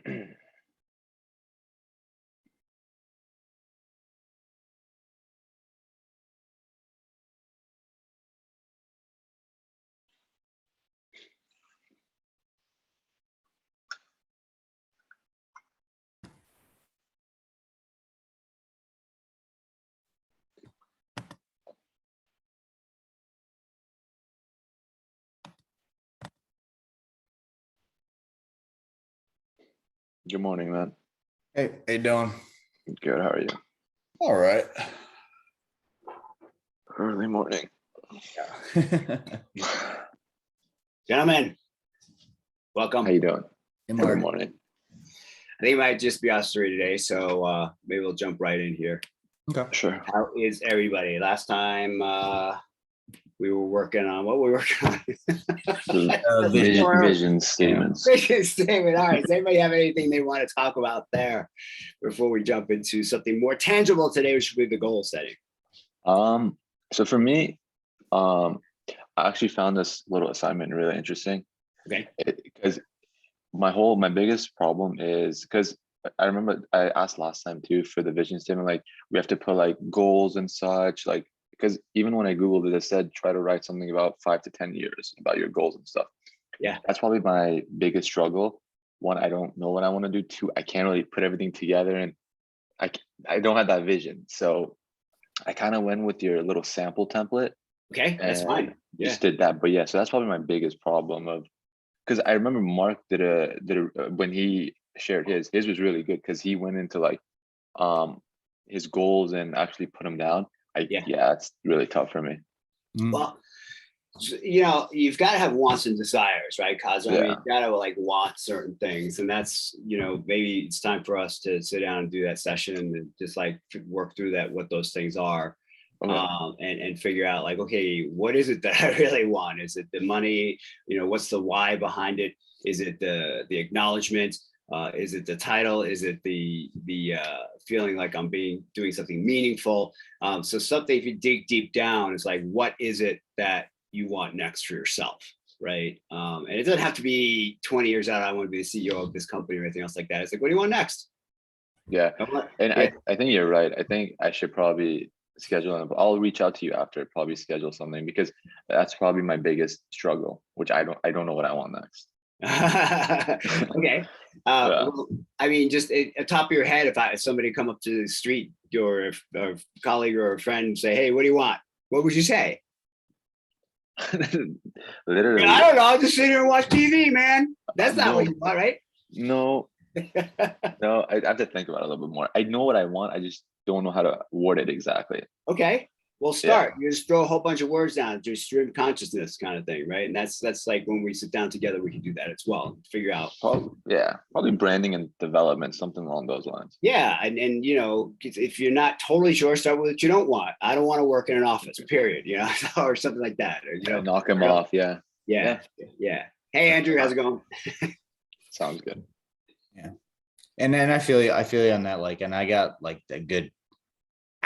Good morning, man. Hey, how you doing? Good. How are you? All right. Early morning. Yeah. Gentlemen, welcome. How you doing? Hey, Good Mark. morning. I think it might just be us three today, so maybe we'll jump right in here. Okay. Sure. How is everybody? Last time we were working on what were we working on? Vision statements. Vision statement. All right. Does anybody have anything they want to talk about there before we jump into something more tangible today, which would be the goal setting? So for me, I actually found this little assignment really interesting. Okay. Because my biggest problem is because I remember I asked last time too for the vision statement, like we have to put like goals and such, like because even when I Googled it, it said try to write something about 5 to 10 years about your goals and stuff. Yeah. That's probably my biggest struggle. One, I don't know what I want to do. Two, I can't really put everything together, and I don't have that vision. So I kind of went with your little sample template. Okay, that's fine. Yeah. Just did that. But yeah, so that's probably my biggest problem of, because I remember Mark did a when he shared his was really good because he went into like his goals and actually put them down. Yeah, it's really tough for me. Well, you know, you've got to have wants and desires, right? Cause I mean, you've got to like want certain things, and that's, you know, maybe it's time for us to sit down and do that session and just like work through that, what those things are. And figure out like, okay, what is it that I really want? Is it the money? You know, what's the why behind it? Is it the acknowledgement? Is it the title? Is it the feeling like I'm doing something meaningful? So something, if you dig deep down, is like, what is it that you want next for yourself, right? And it doesn't have to be 20 years out, I want to be the CEO of this company or anything else like that. It's like, what do you want next? Yeah, I think you're right. I think I should probably schedule it. I'll reach out to you after, probably schedule something, because that's probably my biggest struggle, which I don't know what I want next. Okay. Well, I mean, just at top of your head, if somebody come up to the street, or a colleague or a friend, and say, hey, what do you want? What would you say? Literally. I don't know. I'll just sit here and watch TV, man. That's not what you want, right? No. No, I have to think about it a little bit more. I know what I want. I just don't know how to word it exactly. Okay. Well, start. You just throw a whole bunch of words down, just stream consciousness kind of thing, right? And that's like when we sit down together, we can do that as well. Figure out. Probably branding and development, something along those lines. Yeah, and you know, if you're not totally sure, start with what you don't want. I don't want to work in an office, period. You know, or something like that. Or, you know, knock them off. Yeah. Hey, Andrew, how's it going? Sounds good. Yeah. And then I feel you on that. Like, and I got like the good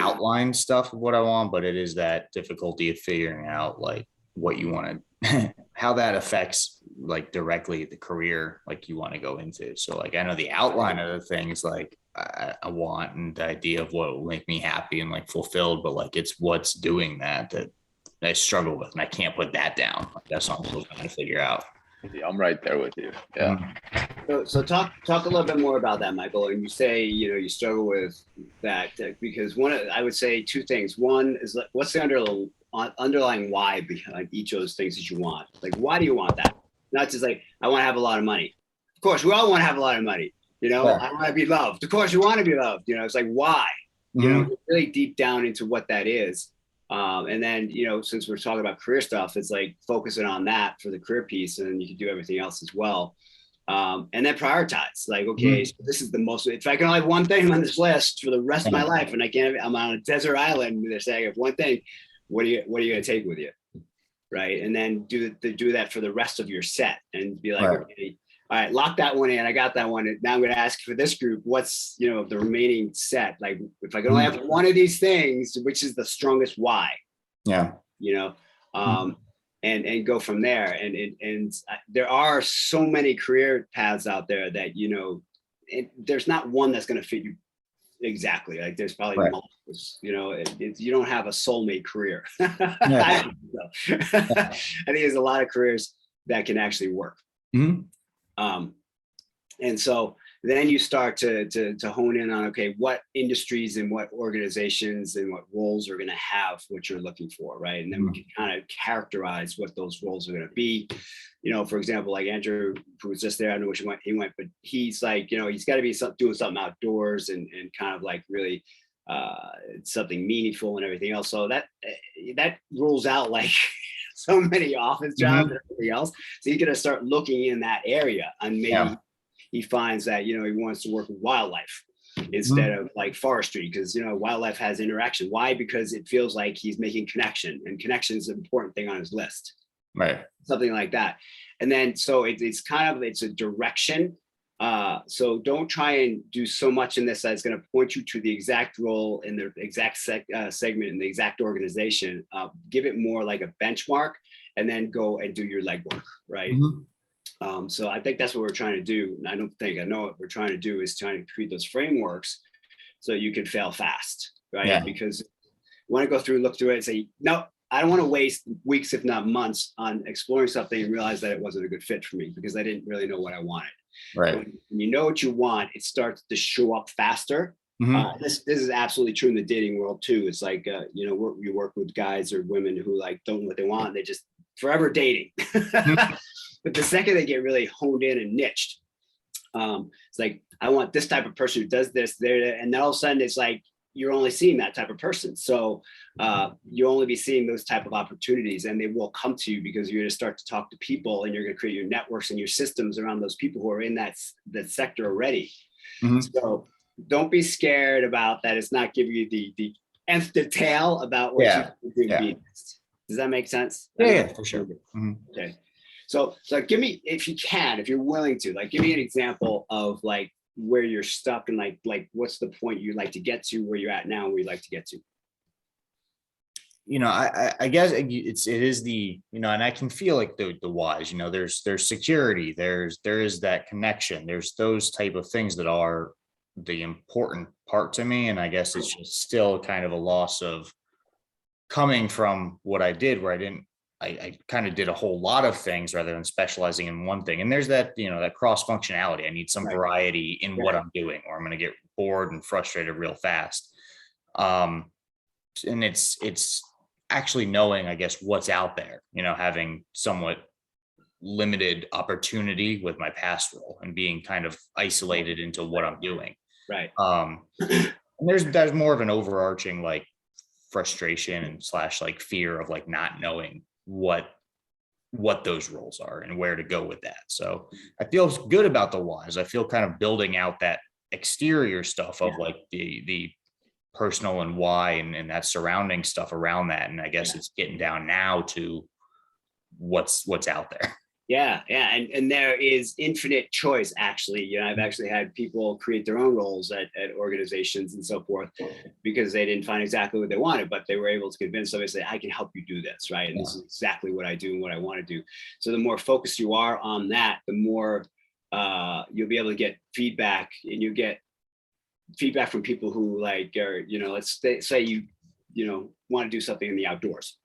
outline stuff of what I want, but it is that difficulty of figuring out like what you want to, how that affects like directly the career like you want to go into. So like I know the outline of the things like I want, and the idea of what will make me happy and like fulfilled, but like it's what's doing that I struggle with, and I can't put that down. Like, that's what I'm still trying to figure out. Yeah, I'm right there with you. Yeah. So talk a little bit more about that, Michael. And you say, you know, you struggle with that because I would say two things. One is like, what's the underlying why behind each of those things that you want? Like, why do you want that? Not just like, I want to have a lot of money. Of course, we all want to have a lot of money. You know, I want to be loved. Of course, you want to be loved. You know, it's like, why? You know, really deep down into what that is. And then, you know, since we're talking about career stuff, it's like focusing on that for the career piece, and then you can do everything else as well. And then prioritize, like, okay, so this is the most, if I can only have one thing on this list for the rest of my life, and I'm on a desert island, they're saying, if one thing, what are you going to take with you? Right. And then do that for the rest of your set, and be like, okay, all right, lock that one in. I got that one. And now I'm going to ask for this group, what's, you know, the remaining set? Like, if I can only have one of these things, which is the strongest why? Yeah. You know, and go from there. And there are so many career paths out there that, you know, there's not one that's going to fit you exactly. Like there's probably Right. multiples, you know, you don't have a soulmate career. Yeah. I don't think so. I think there's a lot of careers that can actually work. Mhm. And so then you start to hone in on, okay, what industries and what organizations and what roles are going to have what you're looking for, right? And then we can kind of characterize what those roles are going to be. You know, for example, like Andrew, who was just there, I don't know which one he went, but he's like, you know, he's got to be doing something outdoors and kind of like really something meaningful and everything else. So that rules out like so many office jobs and everything else. So he's going to start looking in that area, and maybe he finds that, you know, he wants to work with wildlife instead of like forestry, because, you know, wildlife has interaction. Why? Because it feels like he's making connection, and connection is an important thing on his list. Right. Something like that. And then, so it's kind of, it's a direction. So don't try and do so much in this that's going to point you to the exact role in the exact segment in the exact organization. Give it more like a benchmark, and then go and do your legwork, right? So I think that's what we're trying to do. And I know what we're trying to do is trying to create those frameworks so you can fail fast, right? Yeah. Because you want to go through, look through it and say, no, I don't want to waste weeks, if not months, on exploring something and realize that it wasn't a good fit for me because I didn't really know what I wanted. Right. When you know what you want, it starts to show up faster. This is absolutely true in the dating world too. It's like, you know, you work with guys or women who like don't know what they want. They just forever dating. But the second they get really honed in and niched, it's like, I want this type of person who does this, there, and then all of a sudden it's like, you're only seeing that type of person. So you'll only be seeing those type of opportunities, and they will come to you because you're going to start to talk to people, and you're going to create your networks and your systems around those people who are in that sector already. So don't be scared about that. It's not giving you the nth detail about what you think. Does that make sense? Yeah, for sure. Okay. So give me, if you can, if you're willing to, like, give me an example of like where you're stuck and like what's the point you'd like to get to, where you're at now, and where you'd like to get to. You know, I guess it is the, you know, and I can feel like the whys, you know, there's security, there is that connection, there's those type of things that are the important part to me. And I guess it's just still kind of a loss of coming from what I did, where I kind of did a whole lot of things rather than specializing in one thing. And there's that, you know, that cross functionality. I need some variety in what I'm doing, or I'm going to get bored and frustrated real fast. And it's actually knowing, I guess, what's out there, you know, having somewhat limited opportunity with my past role and being kind of isolated into what I'm doing. Right. And there's more of an overarching like frustration and / like fear of like not knowing what those roles are and where to go with that. So I feel good about the whys. I feel kind of building out that exterior stuff of like the personal and why and that surrounding stuff around that. And I guess it's getting down now to what's out there. Yeah. And there is infinite choice, actually. You know, I've actually had people create their own roles at organizations and so forth because they didn't find exactly what they wanted, but they were able to convince somebody to say, I can help you do this, right? And this is exactly what I do and what I want to do. So the more focused you are on that, the more you'll be able to get feedback, and you get feedback from people who like are, you know, let's say you know, want to do something in the outdoors.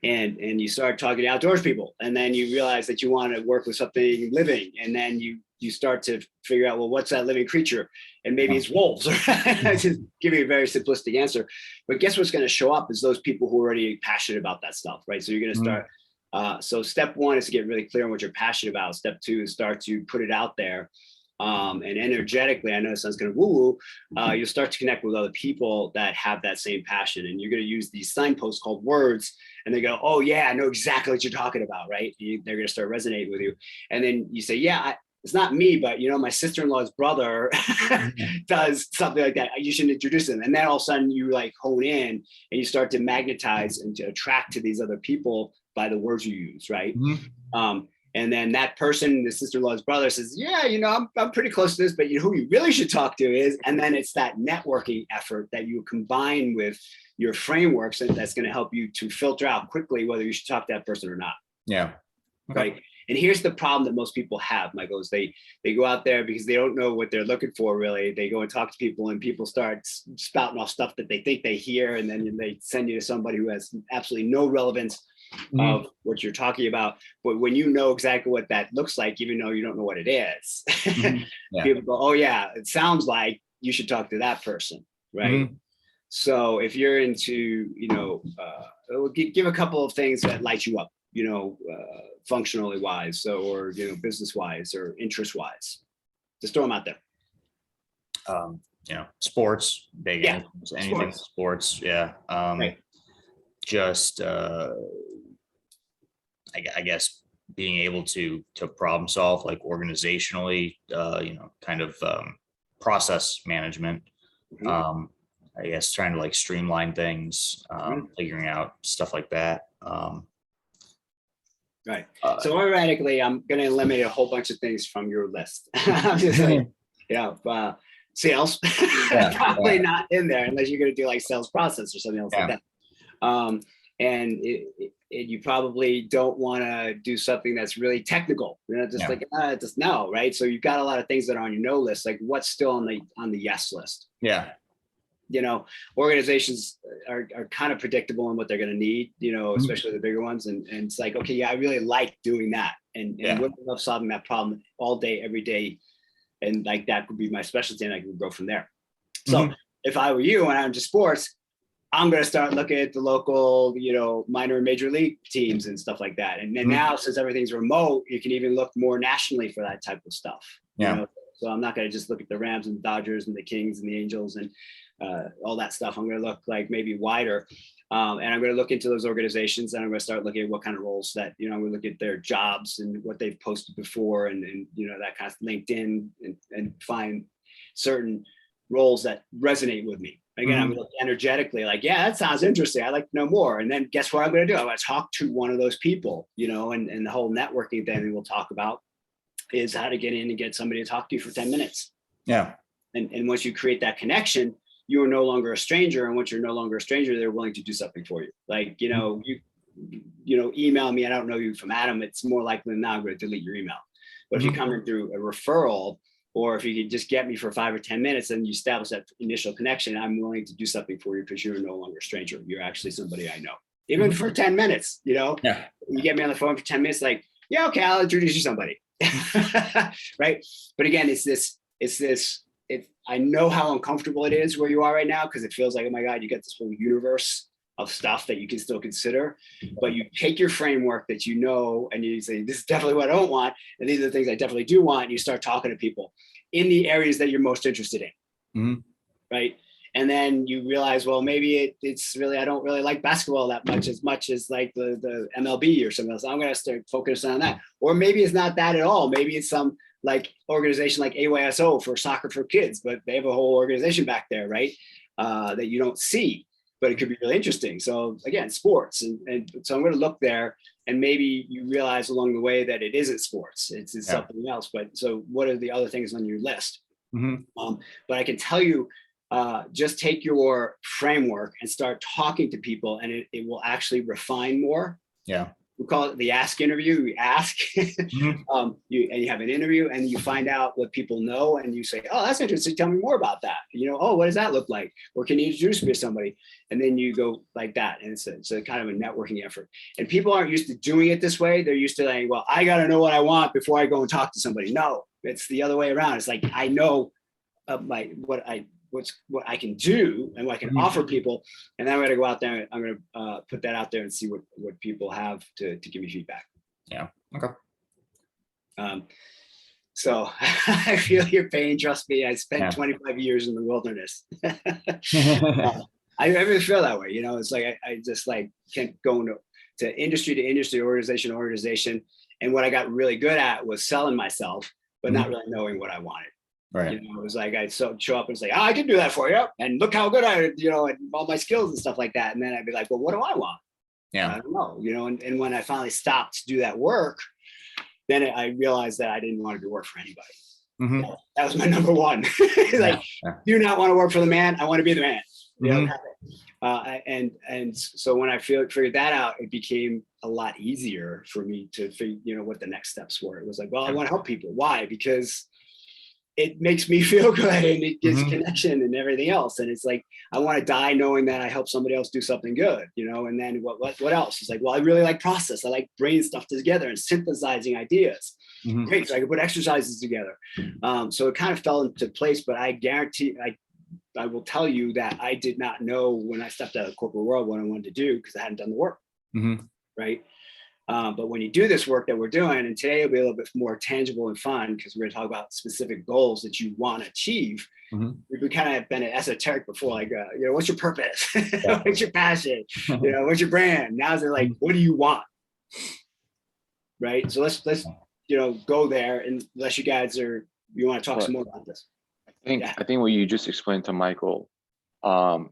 And you start talking to outdoors people, and then you realize that you want to work with something living, and then you start to figure out, well, what's that living creature? And maybe it's wolves. Just give you a very simplistic answer, but guess what's going to show up is those people who are already passionate about that stuff, right? So you're going to start. So step one is to get really clear on what you're passionate about. Step two is start to put it out there. And energetically, I know it sounds kind of woo-woo, you'll start to connect with other people that have that same passion, and you're going to use these signposts called words, and they go, oh yeah, I know exactly what you're talking about, right? They're going to start resonating with you. And then you say, yeah, it's not me, but you know, my sister-in-law's brother does something like that. You should introduce them. And then all of a sudden you like hone in and you start to magnetize and to attract to these other people by the words you use, right? And then that person, the sister-in-law's brother, says, yeah, you know, I'm pretty close to this, but you know who you really should talk to is, and then it's that networking effort that you combine with your frameworks, and that's going to help you to filter out quickly whether you should talk to that person or not. Yeah. Okay. Right. And here's the problem that most people have, Michael, is they go out there because they don't know what they're looking for, really. They go and talk to people, and people start spouting off stuff that they think they hear, and then they send you to somebody who has absolutely no relevance of what you're talking about. But when you know exactly what that looks like, even though you don't know what it is, people go, oh yeah, it sounds like you should talk to that person, right? So if you're into, give a couple of things that light you up, functionally wise, so, or, business wise or interest wise. Just throw them out there. Sports, big, Yeah, anything sports. Yeah. Right. Just, I guess being able to problem solve, like organizationally, kind of process management. I guess trying to like streamline things, figuring out stuff like that. Right. So automatically, I'm going to eliminate a whole bunch of things from your list. I'm just like, sales, probably not in there unless you're going to do like sales process or something else like that. And you probably don't want to do something that's really technical, just no, right? So you've got a lot of things that are on your no list, like what's still on the yes list. Yeah. Organizations are kind of predictable in what they're going to need, especially the bigger ones. And it's like, okay, yeah, I really like doing that. And would love solving that problem all day, every day. And like, that could be my specialty, and I can go from there. So if I were you and I'm into sports, I'm going to start looking at the local, minor and major league teams and stuff like that. And then now, since everything's remote, you can even look more nationally for that type of stuff. So I'm not going to just look at the Rams and Dodgers and the Kings and the Angels and all that stuff. I'm going to look like maybe wider. And I'm going to look into those organizations, and I'm going to start looking at what kind of roles that, I'm going to look at their jobs and what they've posted before, and that kind of LinkedIn, and find certain roles that resonate with me. Again, I'm going to look energetically like, yeah, that sounds interesting. I'd like to know more. And then guess what I'm going to do? I'm going to talk to one of those people, and the whole networking thing we'll talk about is how to get in and get somebody to talk to you for 10 minutes. Yeah. And once you create that connection, you are no longer a stranger. And once you're no longer a stranger, they're willing to do something for you. Like, you email me, I don't know you from Adam. It's more likely than not I'm going to delete your email. But if you come in through a referral, or if you could just get me for 5 or 10 minutes and you establish that initial connection, I'm willing to do something for you because you're no longer a stranger. You're actually somebody I know. Even for 10 minutes, you get me on the phone for 10 minutes, like, yeah, okay, I'll introduce you to somebody. Right. But again, I know how uncomfortable it is where you are right now, because it feels like, oh my God, you got this whole universe of stuff that you can still consider, but you take your framework that and you say, this is definitely what I don't want, and these are the things I definitely do want, and you start talking to people in the areas that you're most interested in, right? And then you realize, well, maybe it's really, I don't really like basketball that much as like the MLB or something else. I'm going to start focusing on that. Or maybe it's not that at all. Maybe it's some like organization like AYSO for soccer for kids, but they have a whole organization back there, right? That you don't see, but it could be really interesting. So again, sports. And so I'm going to look there, and maybe you realize along the way that it isn't sports, it's something else. But so what are the other things on your list? But I can tell you, just take your framework and start talking to people, and it will actually refine more. Yeah. We call it the ask interview. You ask, you have an interview, and you find out what people know, and you say, oh, that's interesting. Tell me more about that. Oh, what does that look like? Or can you introduce me to somebody? And then you go like that. And it's a kind of a networking effort. And people aren't used to doing it this way. They're used to like, well, I got to know what I want before I go and talk to somebody. No, it's the other way around. It's like, I know what I can do and what I can offer people. And then I'm going to go out there, and I'm going to put that out there and see what people have to give me feedback. Yeah. Okay. So I feel your pain. Trust me. I spent 25 years in the wilderness. I really feel that way. It's like, I just like can't go to industry, organization to organization. And what I got really good at was selling myself, but not really knowing what I wanted. Right. It was like I'd show up and say, oh, I can do that for you, and look how good and all my skills and stuff like that. And then I'd be like, well, what do I want? Yeah, I don't know. And when I finally stopped to do that work, then I realized that I didn't want to do work for anybody. That was my number one. Do not want to work for the man. I want to be the man. And so when I figured that out, it became a lot easier for me to figure, what the next steps were. It was like, well, I want to help people. Why? Because it makes me feel good and it gives connection and everything else. And it's like, I want to die knowing that I help somebody else do something good, and then what else? It's like, well, I really like process. I like bringing stuff together and synthesizing ideas. Great, so I could put exercises together. So it kind of fell into place, but I guarantee, I will tell you that I did not know when I stepped out of the corporate world what I wanted to do because I hadn't done the work, right? But when you do this work that we're doing, and today will be a little bit more tangible and fun because we're going to talk about specific goals that you want to achieve. We've kind of been esoteric before, like, what's your purpose? What's your passion? What's your brand? Now they're like, what do you want? Right. So let's go there, unless you guys you want to talk some more about this. I think what you just explained to Michael, how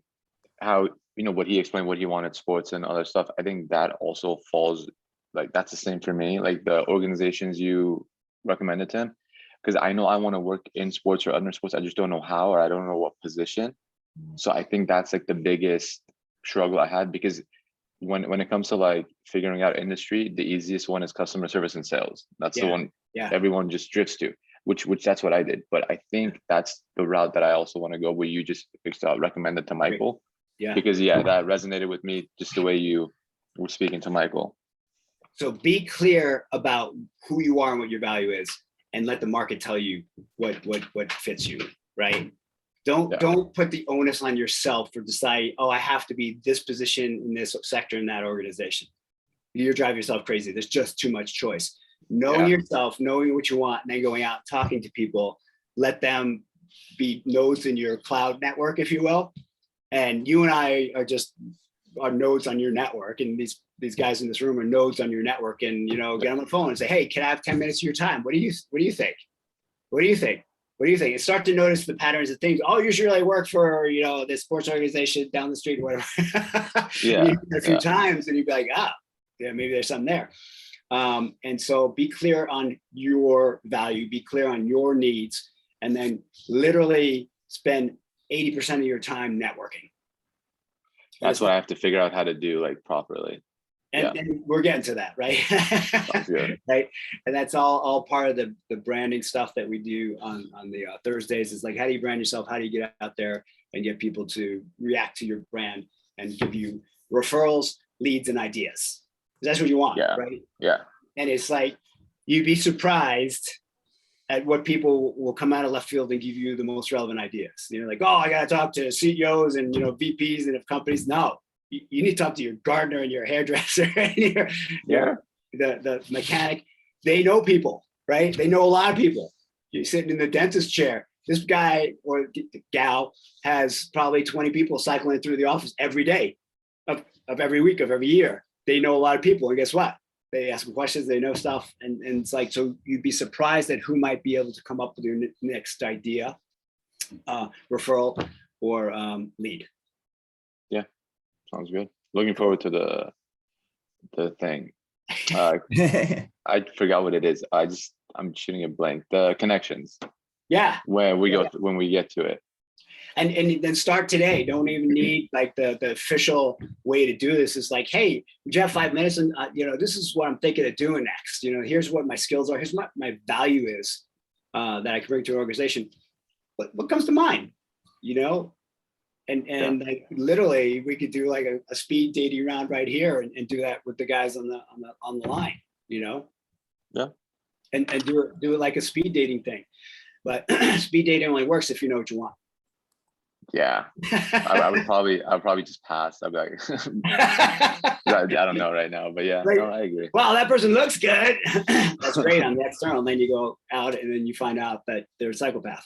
what he explained, what he wanted, sports and other stuff. I think that also falls, like, that's the same for me, like the organizations you recommended to him, because I know I want to work in sports or other sports. I just don't know how, or I don't know what position. So I think that's like the biggest struggle I had, because when it comes to like figuring out industry, the easiest one is customer service and sales. That's the one everyone just drifts to, which that's what I did. But I think that's the route that I also want to go, where you just recommended to Michael. Because that resonated with me, just the way you were speaking to Michael. So be clear about who you are and what your value is, and let the market tell you what fits you, right? Don't put the onus on yourself for deciding, oh, I have to be this position in this sector in that organization. You're driving yourself crazy. There's just too much choice. Knowing yourself, knowing what you want, and then going out talking to people, let them be nodes in your cloud network, if you will. And you and I are nodes on your network, and these guys in this room are nodes on your network. And get on the phone and say, hey, can I have 10 minutes of your time? What do you think? What do you think? And start to notice the patterns of things. Oh, usually I work for this sports organization down the street or whatever. A few times, and you'd be like, maybe there's something there. And so be clear on your value, be clear on your needs, and then literally spend 80% of your time networking. That's what I have to figure out how to do, like, properly. And we're getting to that, right? Right. And that's all part of the branding stuff that we do on the Thursdays. Is like, how do you brand yourself? How do you get out there and get people to react to your brand and give you referrals, leads, and ideas? That's what you want, right? Yeah. And it's like, you'd be surprised at what people will come out of left field and give you the most relevant ideas. Like, oh, I got to talk to CEOs and VPs and of companies. No, you need to talk to your gardener and your hairdresser and the mechanic. They know people, right? They know a lot of people. You're sitting in the dentist chair. This guy or gal has probably 20 people cycling through the office every day of every week of every year. They know a lot of people, and guess what? They ask them questions, they know stuff. And it's like, so you'd be surprised at who might be able to come up with your next idea, referral, or lead. Yeah, sounds good. Looking forward to the thing. I forgot what it is. I'm shooting a blank. The connections. Yeah. When we get to it. And then start today. Don't even need like the official way to do this. Is like, hey, would you have 5 minutes? And this is what I'm thinking of doing next. Here's what my skills are. Here's what my value is that I can bring to an organization. What comes to mind? And like literally, we could do like a speed dating round right here and do that with the guys on the line. Yeah. And do it like a speed dating thing. But speed dating only works if you know what you want. Yeah, I would probably just pass. I'd be like, I don't know right now, but yeah, right. No, I agree. Well, that person looks good. That's great on the external. And then you go out and then you find out that they're a psychopath.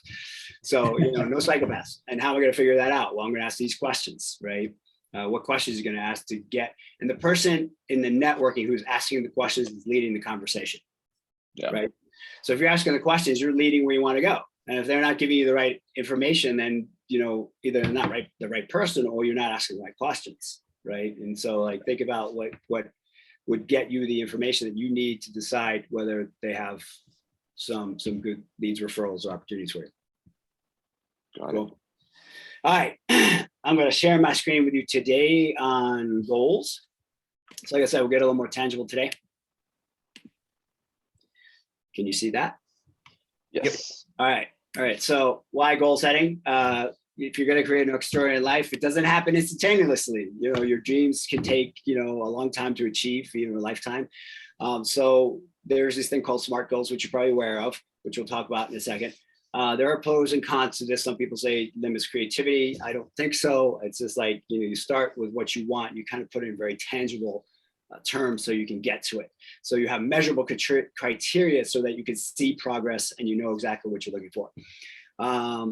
So, no psychopaths. And how am I going to figure that out? Well, I'm going to ask these questions, right? What questions are you going to ask to get? And the person in the networking who's asking the questions is leading the conversation. Yeah. Right. So if you're asking the questions, you're leading where you want to go. And if they're not giving you the right information, then either they're not the right person, or you're not asking the right questions, right? And so, like, think about what would get you the information that you need to decide whether they have some good leads, referrals, or opportunities for you. Got it. All right, I'm going to share my screen with you today on goals. So like I said, we'll get a little more tangible today. Can you see that? Yes. All right. So why goal setting? If you're going to create an extraordinary life, it doesn't happen instantaneously. You know, your dreams can take, you know, a long time to achieve, even a lifetime. So there's this thing called SMART goals, which you're probably aware of, which we'll talk about in a second. There are pros and cons to this. Some people say it limits creativity. I don't think so. It's just like, you know, you start with what you want. You kind of put it in very tangible terms so you can get to it. So you have measurable criteria so that you can see progress and you know exactly what you're looking for.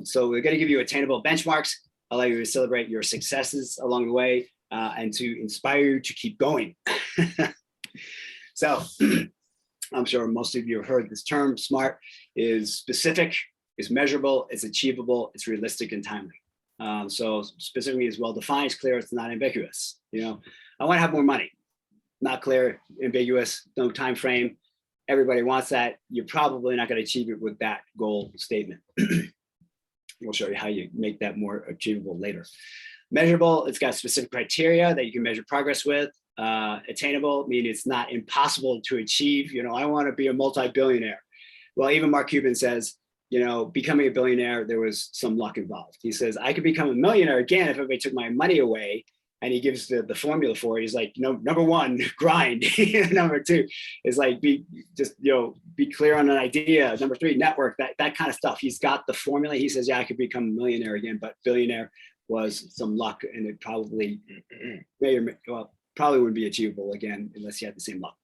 So we're going to give you attainable benchmarks, allow you to celebrate your successes along the way, and to inspire you to keep going. So I'm sure most of you have heard this term. SMART is specific, is measurable, it's achievable, it's realistic and timely. So specifically is well defined, it's clear, it's not ambiguous. You know, I want to have more money. Not clear, ambiguous, no time frame. Everybody wants that. You're probably not going to achieve it with that goal statement. We'll show you how you make that more achievable later. Measurable, it's got specific criteria that you can measure progress with. Attainable, meaning it's not impossible to achieve. You know, I want to be a multi-billionaire. Well, even Mark Cuban says, you know, becoming a billionaire, there was some luck involved. He says, I could become a millionaire again if everybody took my money away. And he gives the formula for it. He's like, you know, number one, grind. Number two is like, be clear on an idea. Number three, network, that kind of stuff. He's got the formula. He says, yeah, I could become a millionaire again, but billionaire was some luck, and it probably probably wouldn't be achievable again unless you had the same luck.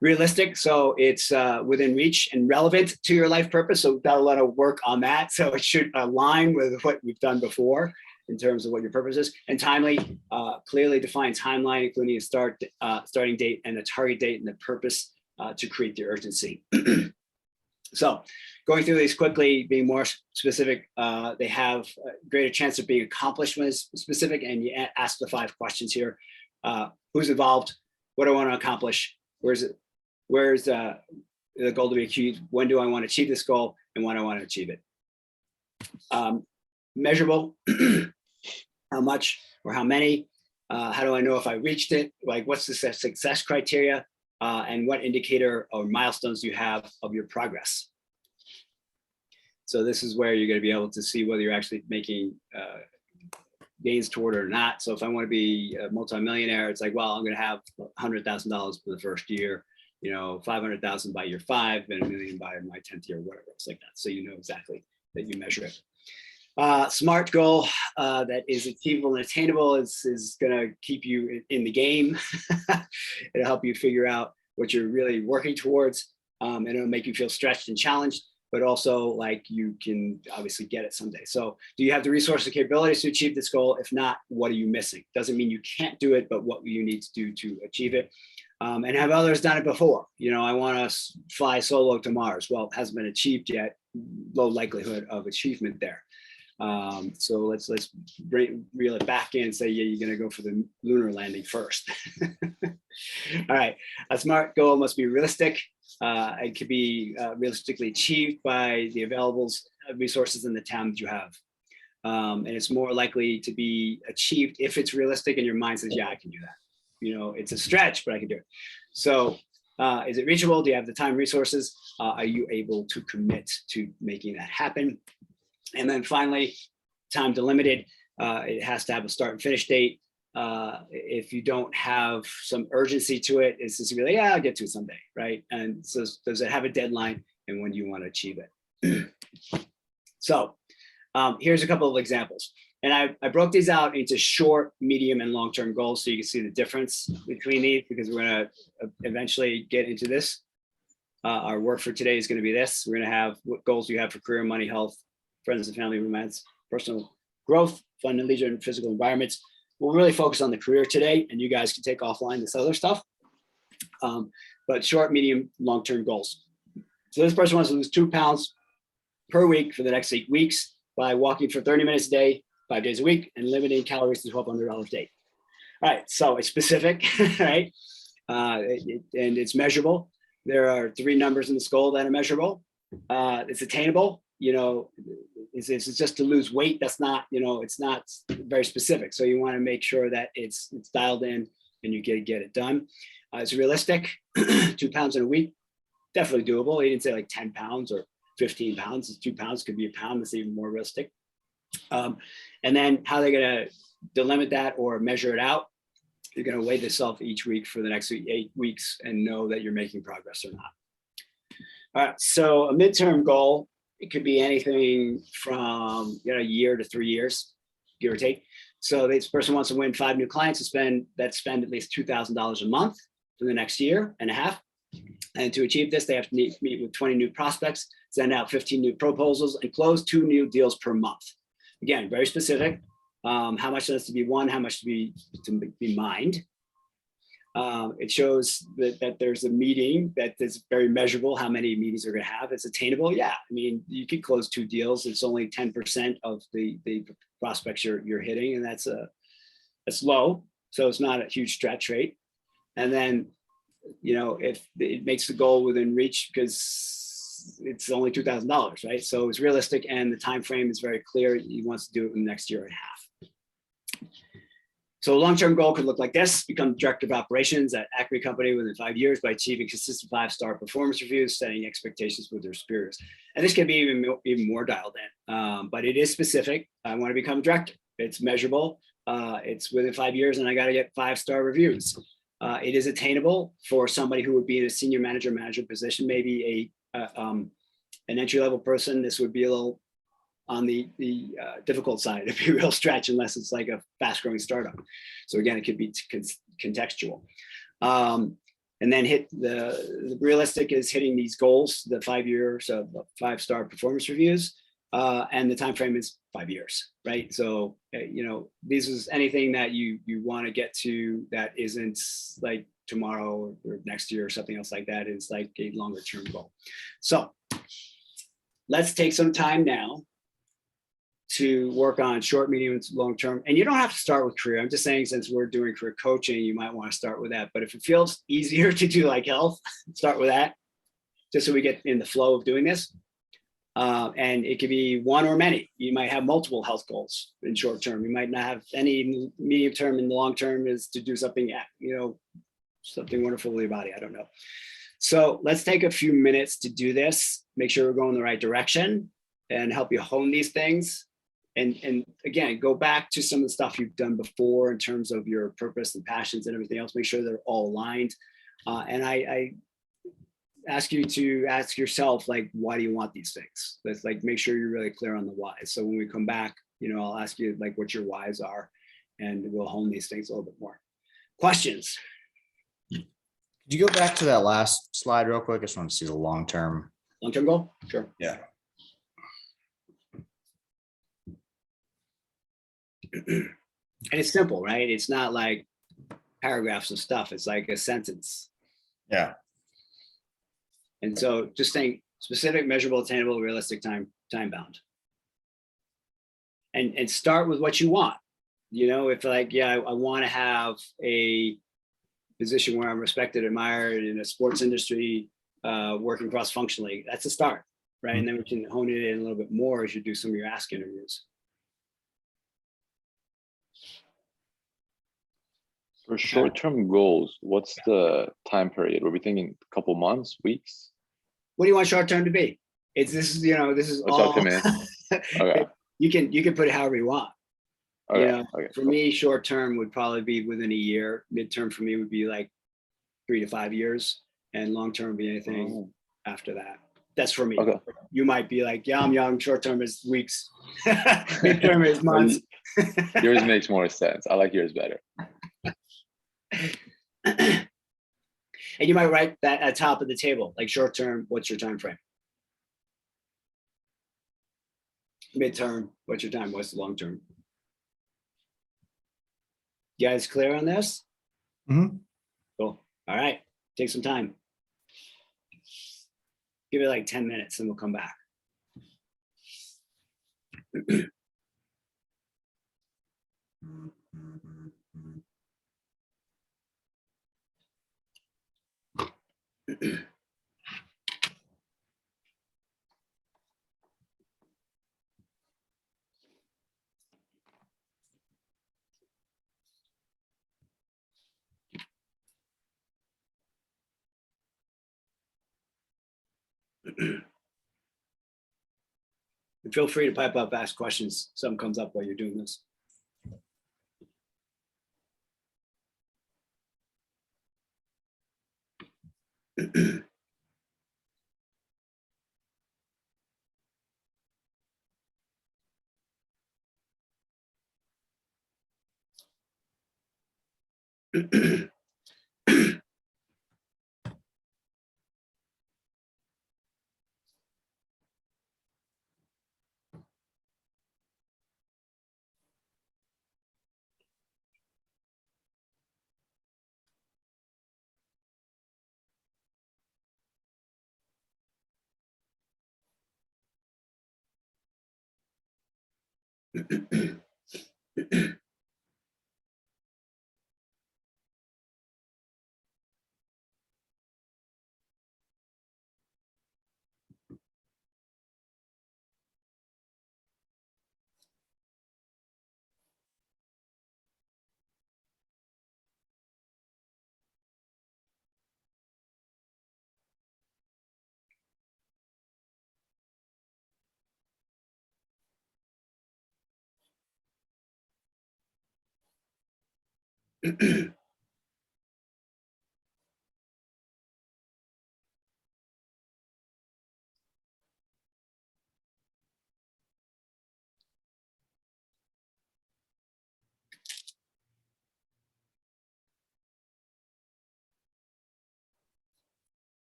Realistic, so it's within reach and relevant to your life purpose. So we've got a lot of work on that. So it should align with what we've done before in terms of what your purpose is. And timely, clearly defined timeline, including a starting date and a target date and the purpose to create the urgency. So going through these quickly, being more specific, they have a greater chance of being accomplished when it's specific, and you ask the 5 questions here. Who's involved? What do I want to accomplish? Where's the goal to be achieved? When do I want to achieve this goal? And when I want to achieve it? Measurable, how much or how many? How do I know if I reached it? Like, what's the success criteria? And what indicator or milestones do you have of your progress? So this is where you're going to be able to see whether you're actually making gains toward it or not. So if I want to be a multimillionaire, it's like, well, I'm going to have $100,000 for the first year, you know, 500,000 by year 5, and $1 million by my 10th year, whatever. It's like that. So you know exactly that you measure it. SMART goal that is achievable and attainable is going to keep you in the game. It'll help you figure out what you're really working towards, and it'll make you feel stretched and challenged, but also like you can obviously get it someday. So do you have the resources and capabilities to achieve this goal? If not, what are you missing? Doesn't mean you can't do it, but what you need to do to achieve it. And have others done it before? You know, I want to fly solo to Mars. Well, it hasn't been achieved yet. Low likelihood of achievement there. So let's reel it back in and say, yeah, you're going to go for the lunar landing first. All right. A SMART goal must be realistic. It could be realistically achieved by the available resources in the town that you have. And it's more likely to be achieved if it's realistic and your mind says, yeah, I can do that. You know, it's a stretch, but I can do it. So is it reachable? Do you have the time, resources? Are you able to commit to making that happen? And then finally, time delimited. It has to have a start and finish date. If you don't have some urgency to it, it's just really, yeah, I'll get to it someday, right? And so does it have a deadline, and when do you want to achieve it? So here's a couple of examples. And I broke these out into short, medium, and long-term goals so you can see the difference between these, because we're going to eventually get into this. Our work for today is going to be this. We're going to have what goals you have for career, money, health, friends and family, romance, personal growth, fun and leisure, and physical environments. We'll really focus on the career today, and you guys can take offline this other stuff. But short, medium, long-term goals. So this person wants to lose 2 pounds per week for the next 8 weeks by walking for 30 minutes a day, 5 days a week, and limiting calories to $1,200 a day. All right, so it's specific, right? And it's measurable. There are 3 numbers in this goal that are measurable. It's attainable. you know, is just to lose weight. That's not, you know, it's not very specific. So you want to make sure that it's dialed in and you get it done. It's realistic. 2 pounds in a week, definitely doable. He didn't say like 10 pounds or 15 pounds. It's 2 pounds, could be a pound. That's even more realistic. And then how they're going to delimit that or measure it out. You're going to weigh yourself each week for the next 8 weeks and know that you're making progress or not. All right. So a midterm goal, it could be anything from, you know, a year to 3 years, give or take. So this person wants to win 5 new clients and spend at least $2,000 a month for the next year and a half. And to achieve this, they have to meet with 20 new prospects, send out 15 new proposals, and close 2 new deals per month. Again, very specific. How much has to be won, how much to be mined. It shows that there's a meeting that is very measurable, how many meetings they're going to have. It's attainable. Yeah, I mean, you could close 2 deals. It's only 10% of the prospects you're hitting, and that's low. So it's not a huge stretch rate. And then, you know, if it makes the goal within reach because it's only $2,000, right? So it's realistic, and the time frame is very clear. He wants to do it in the next year and a half. So a long-term goal could look like this: become director of operations at Acme Company within 5 years by achieving consistent 5-star performance reviews, setting expectations with their superiors. And this can be even more dialed in, but it is specific. I want to become a director. It's measurable. It's within 5 years, and I got to get 5-star reviews. It is attainable for somebody who would be in a senior manager position, maybe an entry-level person. This would be a little on the difficult side, if you will stretch, unless it's like a fast-growing startup. So again, it could be contextual. And then hit the realistic is hitting these goals, the 5 years of 5-star performance reviews, and the time frame is 5 years, right? So you know, this is anything that you want to get to that isn't like tomorrow or next year or something else like that, is like a longer term goal. So let's take some time now to work on short, medium, and long term. And you don't have to start with career. I'm just saying, since we're doing career coaching, you might want to start with that. But if it feels easier to do like health, start with that, just so we get in the flow of doing this. And it could be one or many. You might have multiple health goals in short term. You might not have any. Medium term and the long term is to do something, you know, something wonderful with your body. I don't know. So let's take a few minutes to do this, make sure we're going the right direction, and help you hone these things. And again, go back to some of the stuff you've done before in terms of your purpose and passions and everything else. Make sure they're all aligned. And I ask you to ask yourself, like, why do you want these things? Let's like make sure you're really clear on the why. So when we come back, you know, I'll ask you like what your whys are, and we'll hone these things a little bit more. Questions? Could you go back to that last slide real quick? I just want to see the long-term. Long-term goal? Sure. Yeah. And it's simple, right? It's not like paragraphs of stuff. It's like a sentence. Yeah. And so just think specific, measurable, attainable, realistic, time bound. And start with what you want. You know, if like, yeah, I want to have a position where I'm respected, admired in a sports industry, working cross-functionally, that's a start, right? And then we can hone it in a little bit more as you do some of your ask interviews. For short-term goals, what's the time period? Were we thinking a couple months, weeks? What do you want short-term to be? This is It's all. up to me. Okay. You can put it however you want. Okay. You know, Okay. for me, short-term would probably be within a year. Midterm for me would be like 3 to 5 years, and long-term would be anything after that. That's for me. Okay. You might be like, yeah, I'm young. Short-term is weeks. Midterm is months. Yours makes more sense. I like yours better. And you might write that at top of the table, like short term, what's your time frame? Midterm, what's your time? What's the long term? You guys clear on this? Mm-hmm. Cool. All right. Take some time. Give it like 10 minutes and we'll come back. And feel free to pipe up, ask questions. Something comes up while you're doing this.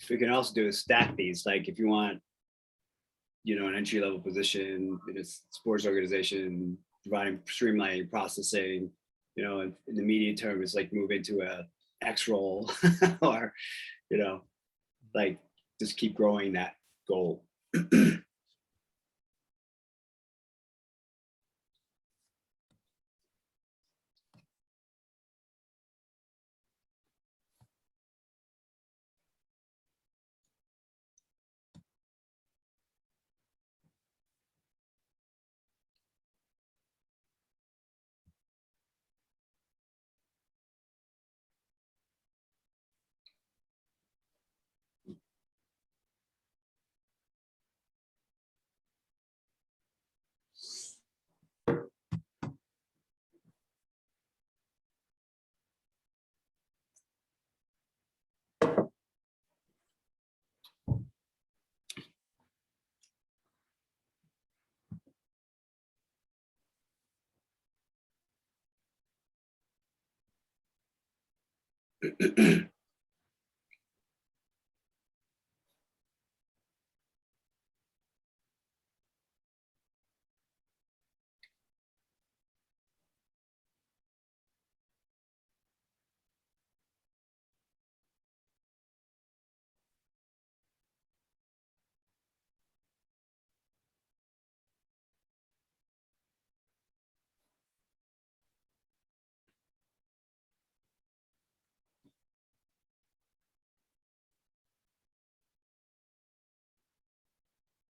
We can also do is stack these. Like if you want, an entry level position in a sports organization, providing streamlining processing, in the medium term is like move into a X role or, like just keep growing that goal.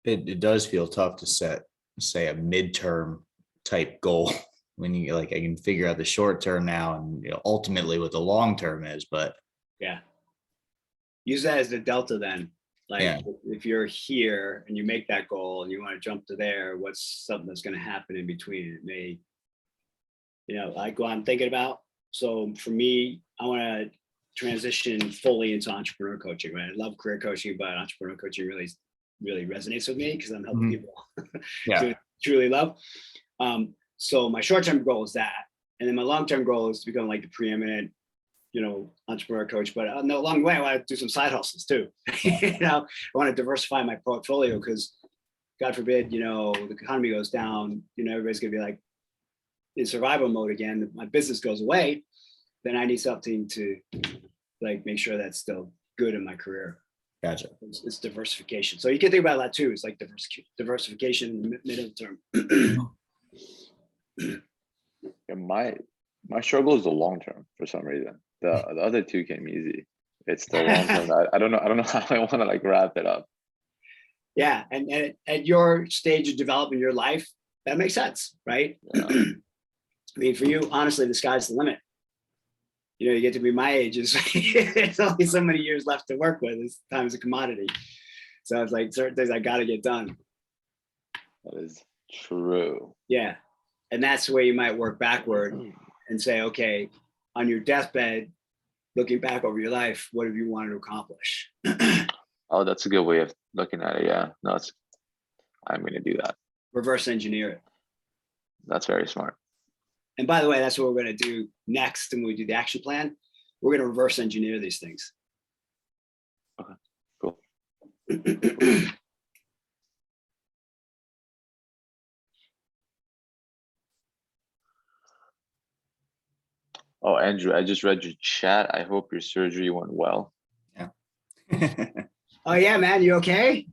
It does feel tough to set, say, a midterm type goal when you like, I can figure out the short term now and ultimately what the long term is, but Yeah. Use that as the delta then. Like Yeah. if you're here and you make that goal and you want to jump to there, what's something that's going to happen in between? It may, like what I'm thinking about. So for me, I want to transition fully into entrepreneur coaching, right? I love career coaching, but entrepreneur coaching really resonates with me because I'm helping Mhm. people Yeah. to truly love. So my short-term goal is that. And then my long-term goal is to become like the preeminent, entrepreneur coach. But along the way, I want to do some side hustles too. I want to diversify my portfolio because God forbid, the economy goes down, everybody's gonna be like in survival mode again. My business goes away, then I need something to like make sure that's still good in my career. Gotcha. It's diversification. So you can think about that too. It's like diversification in the middle term. my struggle is the long term for some reason. The other two came easy. It's the long term that I don't know how I want to like wrap it up. Yeah, and at your stage of development in your life, that makes sense, right? Yeah. I mean, for you, honestly, the sky's the limit. You know, you get to be my age, it's only so many years left to work with. It's time's a commodity. So it's like certain things I got to get done. That is true. Yeah. And that's where you might work backward and say, okay, on your deathbed, looking back over your life, what have you wanted to accomplish? Oh, that's a good way of looking at it. Yeah, no, I'm going to do that. Reverse engineer it. That's very smart. And by the way, that's what we're going to do next. And when we do the action plan, we're going to reverse engineer these things. Okay, cool. Oh, Andrew, I just read your chat. I hope your surgery went well. Yeah. Oh yeah, man, you okay?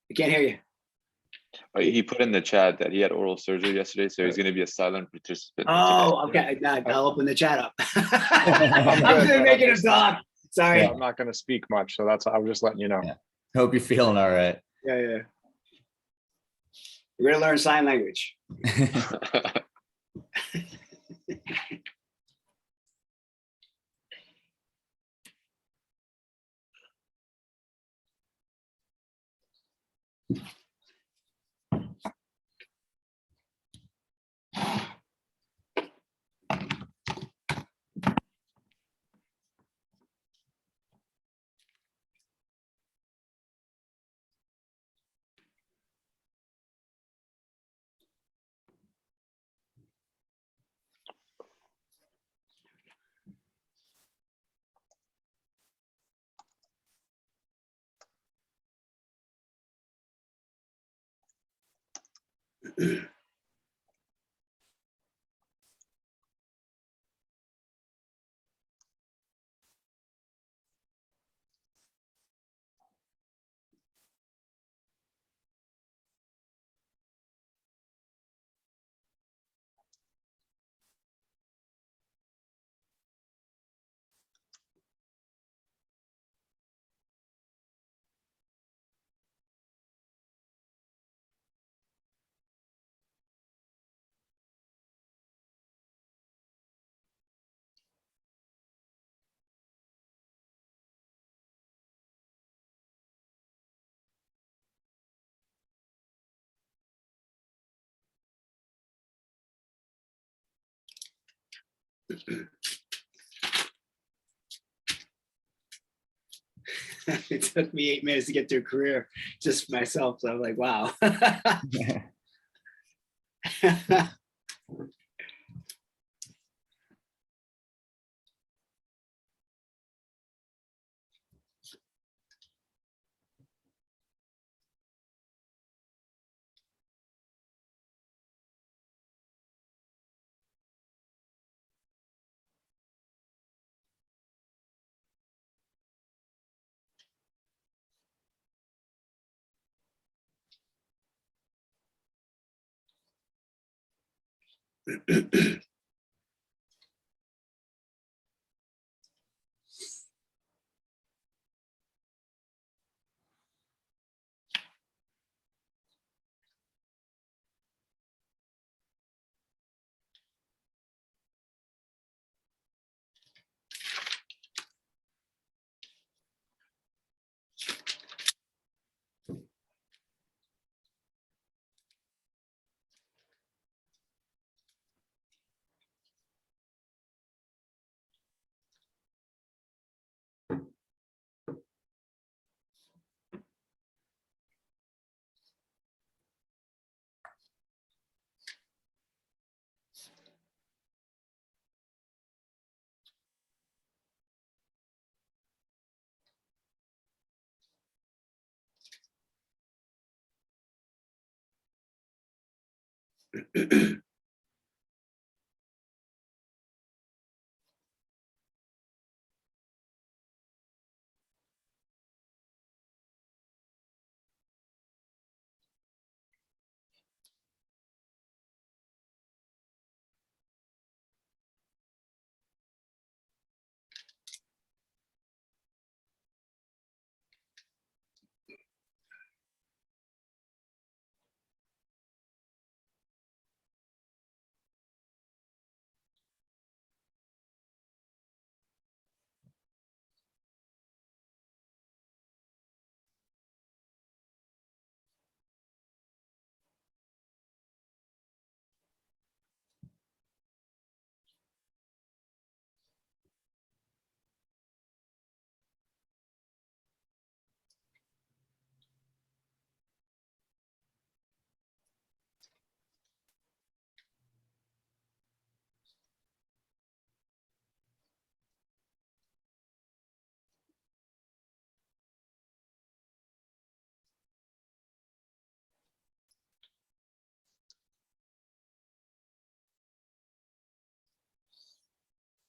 I can't hear you. Oh, he put in the chat that he had oral surgery yesterday, so he's going to be a silent participant. Oh, okay. I'll open the chat up. I'm I'm good, just but making I'm him just- talk. Sorry. Yeah, I'm not going to speak much, so that's I'm just letting you know. Yeah. Hope you're feeling all right. Yeah. We're gonna learn sign language. It took me 8 minutes to get through a career just myself. So I'm like, wow.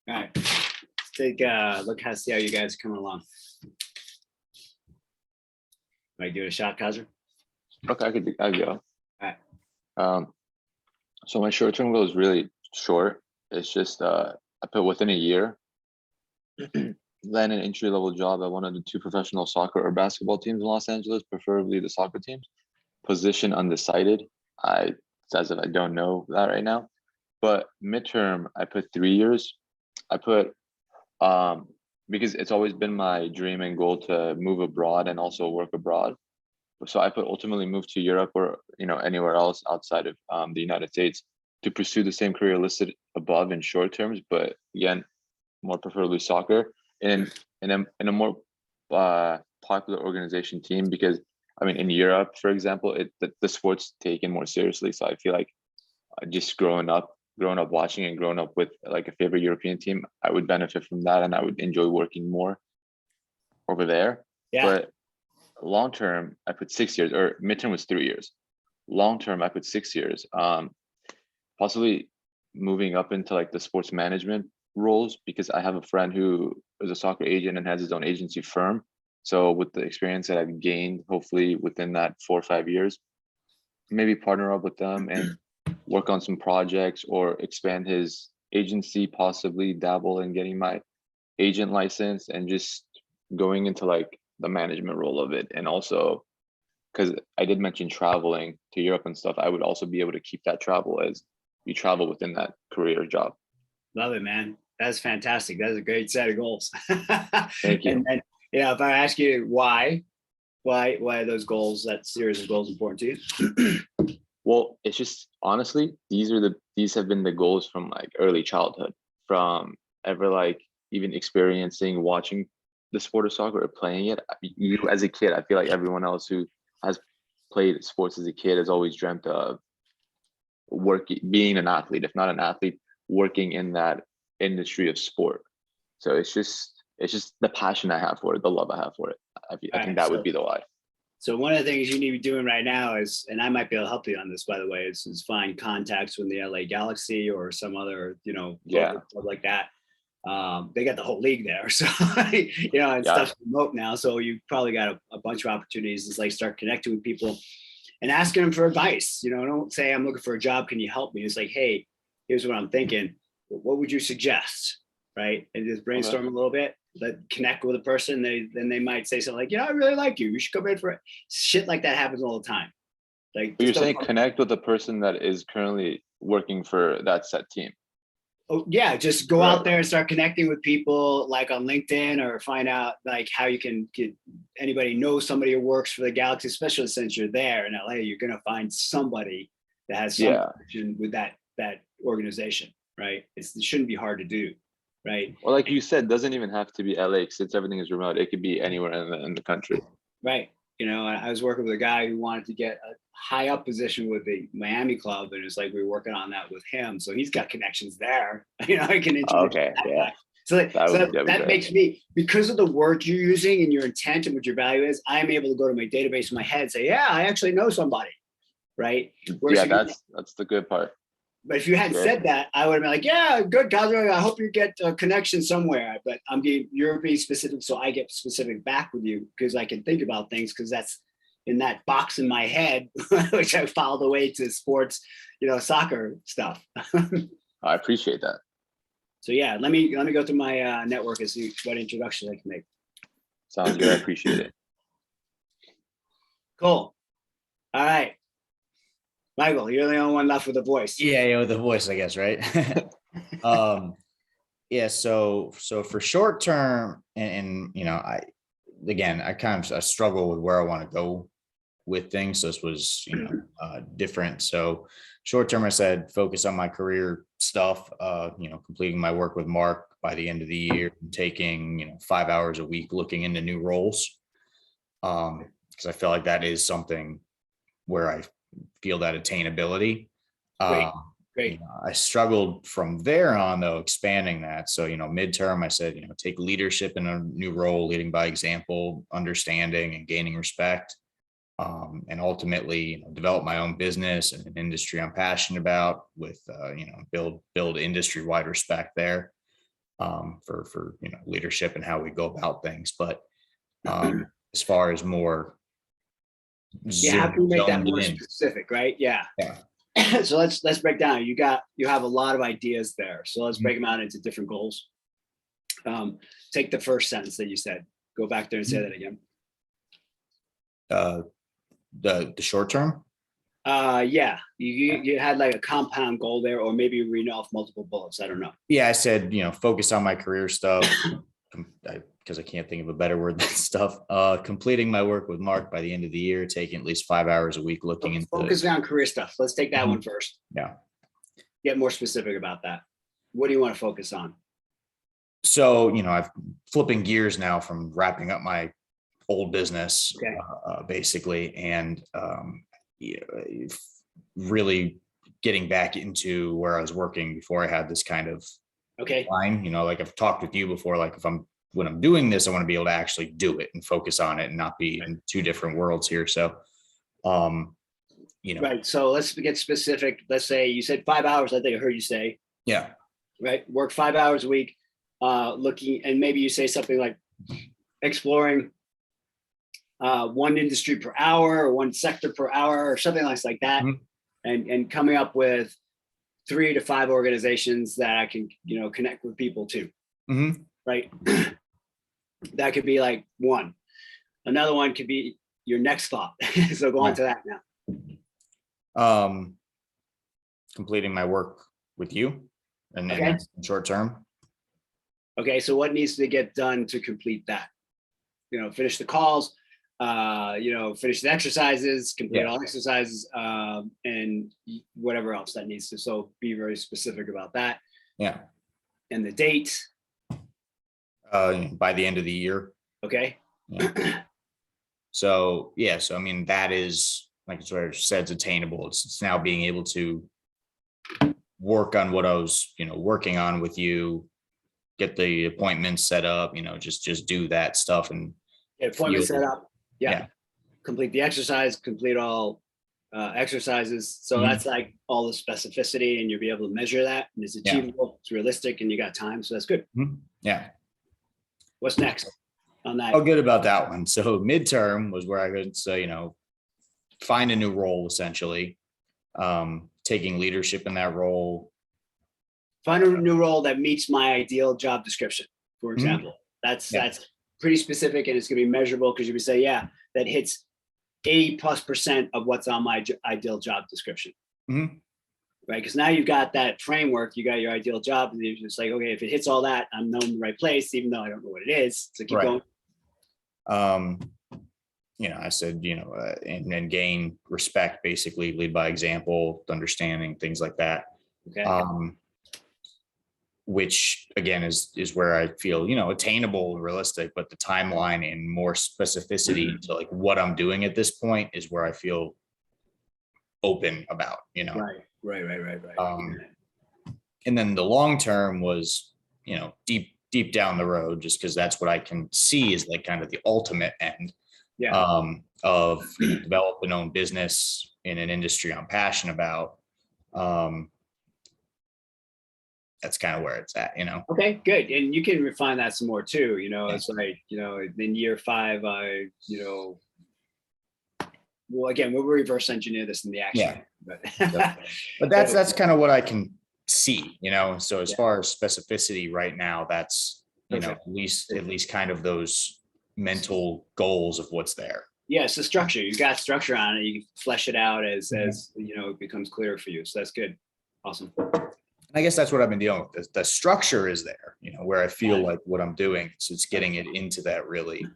All right. Let's take a look, see how you guys are coming along. Might do a shot, Kaiser. Okay, I could go. Alright. So my short-term goal is really short. It's just I put within a year, land an entry-level job at one of the 2 professional soccer or basketball teams in Los Angeles, preferably the soccer teams. Position undecided. It's as if I don't know that right now. But midterm, I put 3 years. I put because it's always been my dream and goal to move abroad and also work abroad. So I put ultimately move to Europe or anywhere else outside of the United States to pursue the same career listed above in short terms, but again, more preferably soccer and in a more popular organization team, because I mean in Europe, for example, the sport's taken more seriously. So I feel like just growing up watching and growing up with like a favorite European team, I would benefit from that and I would enjoy working more over there. Yeah. But long term, I put 6 years, or midterm was 3 years. Long term, I put 6 years. Possibly moving up into like the sports management roles, because I have a friend who is a soccer agent and has his own agency firm. So with the experience that I've gained, hopefully within that 4 or 5 years, maybe partner up with them and work on some projects or expand his agency, possibly dabble in getting my agent license and just going into like the management role of it. And also, because I did mention traveling to Europe and stuff, I would also be able to keep that travel as you travel within that career job. Love it, man. That's fantastic. That's a great set of goals. Thank you. And then, if I ask you why are those goals, that series of goals important to you? Well, it's just honestly, these have been the goals from like early childhood, from ever like even experiencing watching the sport of soccer or playing it. You as a kid, I feel like everyone else who has played sports as a kid has always dreamt of being an athlete, if not an athlete, working in that industry of sport. So it's just the passion I have for it, the love I have for it. I think that would be the why. So one of the things you need to be doing right now is, and I might be able to help you on this, by the way, is find contacts with the LA Galaxy or some other, club like that. They got the whole league there, so and stuff's remote now. So you probably got a bunch of opportunities. It's like start connecting with people and asking them for advice. Don't say I'm looking for a job. Can you help me? It's like, hey, here's what I'm thinking. What would you suggest? Right, and just brainstorm a little bit. Connect with a person. Then they might say something like, I really like you. You should come in for it. Shit like that happens all the time. Like, but you're saying connect with the person that is currently working for that set team. Oh yeah, just go out there and start connecting with people like on LinkedIn, or find out like how you can get anybody know somebody who works for the Galaxy, especially since you're there in LA. You're gonna find somebody that has some connection with that organization, right? It shouldn't be hard to do, right? Well, like you said, doesn't even have to be LA since everything is remote. It could be anywhere in the country. Right. I was working with a guy who wanted to get a high up position with the Miami club, and it's like we were working on that with him. So he's got connections there. I can introduce okay, yeah. So that makes me, because of the word you're using and your intent and what your value is, I'm able to go to my database in my head and say, yeah, I actually know somebody, right? Whereas that's the good part. But if you hadn't said that, I would have been like, yeah, good, Kaiser. I hope you get a connection somewhere. But you're being specific, so I get specific back with you because I can think about things, because that's in that box in my head, which I filed away to sports, soccer stuff. I appreciate that. So yeah, let me go through my network and see what introduction I can make. Sounds good. I appreciate it. Cool. All right. Michael, you're the only one left with a voice. Yeah, with the voice, I guess, right? So for short term, and I kind of struggle with where I want to go with things. So this was, different. So short term, I said, focus on my career stuff, completing my work with Mark by the end of the year, taking, 5 hours a week, looking into new roles. Because I feel like that is something where I feel that attainability. Great. I struggled from there on, though, expanding that. So, midterm, I said, take leadership in a new role, leading by example, understanding and gaining respect. And ultimately, develop my own business and an industry I'm passionate about with, build industry-wide respect there. for leadership and how we go about things. But as far as more Yeah, how can you make that zoned more in, specific, right? Yeah. Yeah. So let's break down. You have a lot of ideas there. So let's break them out into different goals. Take the first sentence that you said. Go back there and say that again. the short term. Yeah, you had like a compound goal there, or maybe you're reading off multiple bullets. I don't know. Yeah, I said, focus on my career stuff because I can't think of a better word than stuff. Completing my work with Mark by the end of the year, taking at least 5 hours a week looking into Focusing on career stuff. Let's take that one first. Yeah. Get more specific about that. What do you want to focus on? So, I've flipping gears now from wrapping up my old business, Okay. Basically, and really getting back into where I was working before I had this kind of Okay. line. Like I've talked with you before, like when I'm doing this, I want to be able to actually do it and focus on it and not be in two different worlds here. So, Right. So let's get specific. Let's say you said 5 hours. I think I heard you say. Yeah. Right. Work 5 hours a week, looking, and maybe you say something like exploring one industry per hour or one sector per hour or something like that. Mhm. And coming up with 3 to 5 organizations that I can, connect with people to. Mm-hmm. Right. That could be like one. Another one could be your next thought. So go on to that now. Completing my work with you and Okay. that's short term. Okay. So what needs to get done to complete that? Finish the calls, finish the exercises, complete all exercises, and whatever else that needs to. So be very specific about that. Yeah. And the date. By the end of the year. Okay. Yeah. So I mean, that is, like I said, it's attainable. It's now being able to work on what I was, working on with you, get the appointments set up, just do that stuff and Appointment set up. Yeah. Complete the exercise, complete all exercises. So that's like all the specificity, and you'll be able to measure that, and it's achievable, it's realistic, and you got time. So that's good. Yeah. What's next on that? Oh, good about that one. So midterm was where I could say, find a new role, essentially, taking leadership in that role. Find a new role that meets my ideal job description, for example. That's pretty specific, and it's going to be measurable, because you say, yeah, that hits 80+% of what's on my ideal job description. Right? Because now you've got that framework, you got your ideal job, and you're just like, okay, if it hits all that, I'm known in the right place, even though I don't know what it is. So keep going. I said, and then gain respect, basically lead by example, understanding, things like that. Okay. Which again is where I feel, attainable and realistic, but the timeline and more specificity to like what I'm doing at this point is where I feel open about, Right. And then the long term was, deep down the road, just because that's what I can see is like kind of the ultimate end of develop an own business in an industry I'm passionate about. That's kind of where it's at, Okay, good. And you can refine that some more too. It's like, in year 5, well, again, we'll reverse engineer this in the action. But that's kind of what I can see, so as far as specificity right now, that's, at least kind of those mental goals of what's there. Yeah, it's the structure. You got structure on it. You can flesh it out as it becomes clear for you. So that's good. Awesome. I guess that's what I've been dealing with. The structure is there, where I feel like what I'm doing, so it's getting it into that really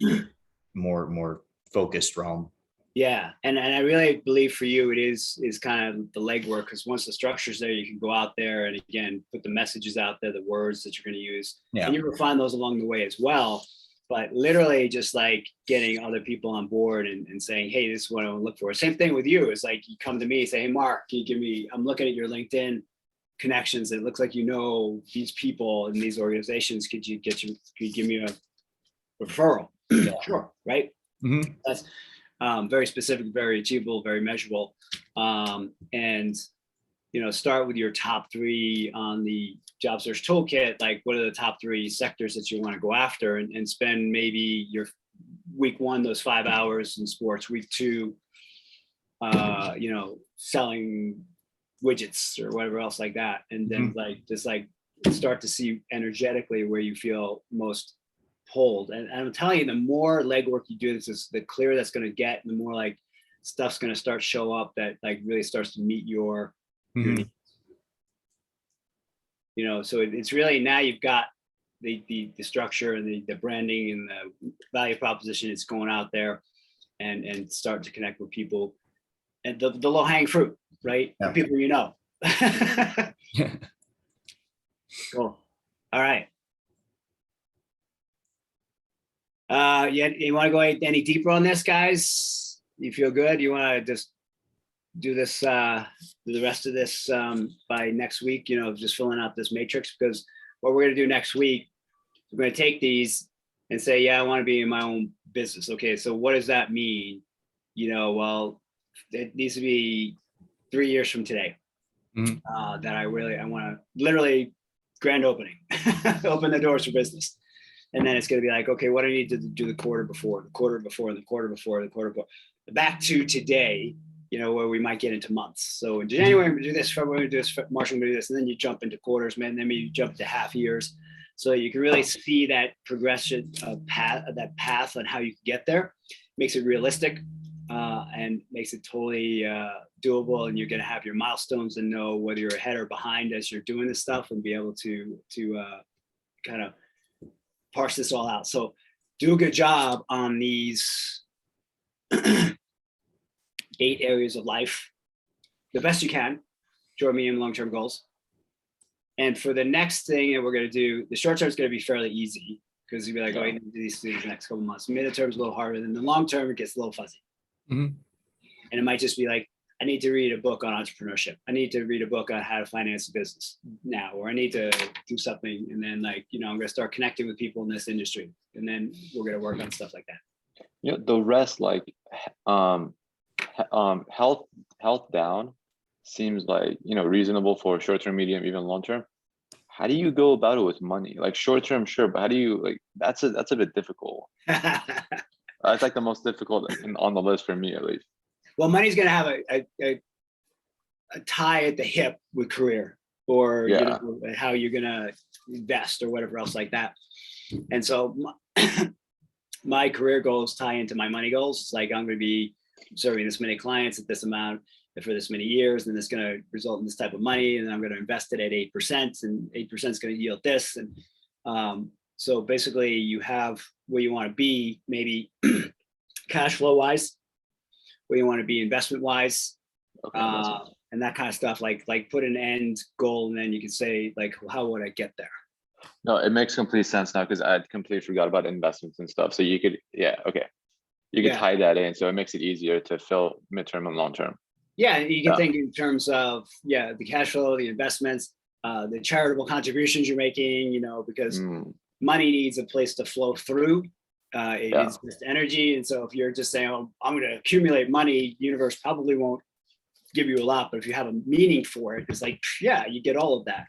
more focused realm. Yeah, and I really believe for you it is kind of the legwork, because once the structure's there, you can go out there and again put the messages out there, the words that you're going to use, and you refine those along the way as well. But literally just like getting other people on board and saying, hey, this is what I want to look for. Same thing with you. It's like you come to me and say, hey, Mark, can you give me, I'm looking at your LinkedIn connections. It looks like these people in these organizations. Could you give me a referral? Sure. Right. That's very specific, very achievable, very measurable. And start with your top 3 on the job search toolkit. Like, what are the top 3 sectors that you want to go after, and spend maybe your week 1, those 5 hours in sports, week 2, selling widgets or whatever else like that. And then just start to see energetically where you feel most pulled. And I'm telling you, the more legwork you do, the clearer that's going to get, and the more like stuff's going to start show up that like really starts to meet your needs. So it's really, now you've got the structure and the branding and the value proposition. It's going out there and start to connect with people, and the low hanging fruit, right? Yeah. The people. Cool. All right. You want to go any deeper on this, guys? You feel good? You want to just do this, do the rest of this by next week, just filling out this matrix? Because what we're going to do next week, we're going to take these and say, yeah, I want to be in my own business. Okay, so what does that mean? Well, it needs to be 3 years from today that I want to literally grand opening, open the doors for business. And then it's going to be like, okay, what do I need to do the quarter before, the quarter before, the quarter before, the quarter before, back to today, where we might get into months. So in January, we do this, February, we do this, March, we do this, and then you jump into quarters, man, then you jump to half years. So you can really see that progression of that path on how you can get there. Makes it realistic and makes it totally doable. And you're going to have your milestones and know whether you're ahead or behind as you're doing this stuff, and be able to kind of parse this all out. So do a good job on these 8 areas of life, the best you can, short, medium, long-term goals. And for the next thing that we're going to do, the short term is going to be fairly easy, because you'll be like, oh, I need to do these things next couple months. Midterm is a little harder, than the long term, it gets a little fuzzy. And it might just be like, I need to read a book on entrepreneurship. I need to read a book on how to finance a business now, or I need to do something. And then I'm going to start connecting with people in this industry. And then we're going to work on stuff like that. The rest, like health down seems like, reasonable for short term, medium, even long term. How do you go about it with money? Like short term, sure, but how do you that's a bit difficult. That's like the most difficult on the list for me, at least. Well, money's going to have a tie at the hip with career, or how you're going to invest or whatever else like that. And so my career goals tie into my money goals. It's like, I'm going to be serving this many clients at this amount for this many years, and it's going to result in this type of money, and I'm going to invest it at 8%, and 8% is going to yield this. And so basically you have where you want to be, maybe cash flow wise, where you want to be investment wise, and that kind of stuff. Like put an end goal, and then you can say, like, how would I get there? No, it makes complete sense now, because I had completely forgot about investments and stuff. So you could, you could tie that in, so it makes it easier to fill midterm and long term. Yeah, you can think in terms of the cash flow, the investments, the charitable contributions you're making, because money needs a place to flow through. It's just energy. And so if you're just saying, oh, I'm going to accumulate money, universe probably won't give you a lot. But if you have a meaning for it, it's like, you get all of that.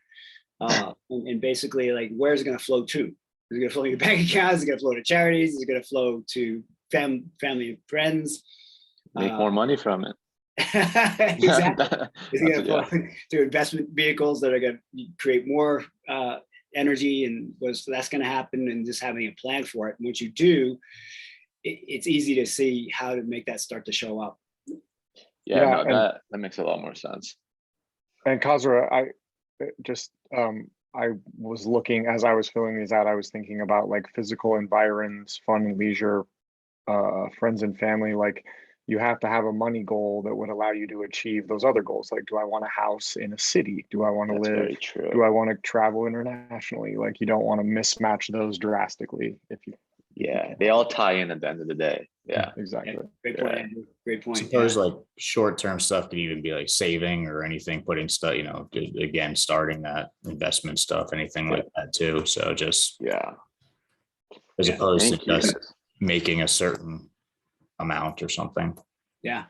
And basically, like, where's it going to flow to? Is it going to flow to your bank account? Is it going to flow to charities? Is it going to flow to family and friends? Make more money from it. Exactly. Is it going to flow to investment vehicles that are going to create more energy, and that's going to happen, and just having a plan for it. And once you do, it's easy to see how to make that start to show up. That makes a lot more sense. And Kazra, I was looking, as I was filling these out, I was thinking about like physical environs, fun and leisure, friends and family. Like, you have to have a money goal that would allow you to achieve those other goals. Like, do I want a house in a city? Do I want to live? Do I want to travel internationally? Like, you don't want to mismatch those drastically. They all tie in at the end of the day. Yeah, exactly. Great point, Andrew. Great point. Suppose like short-term stuff could even be like saving or anything, putting stuff, again, starting that investment stuff, anything like that too. So just, as opposed to just making a certain amount or something. Yeah.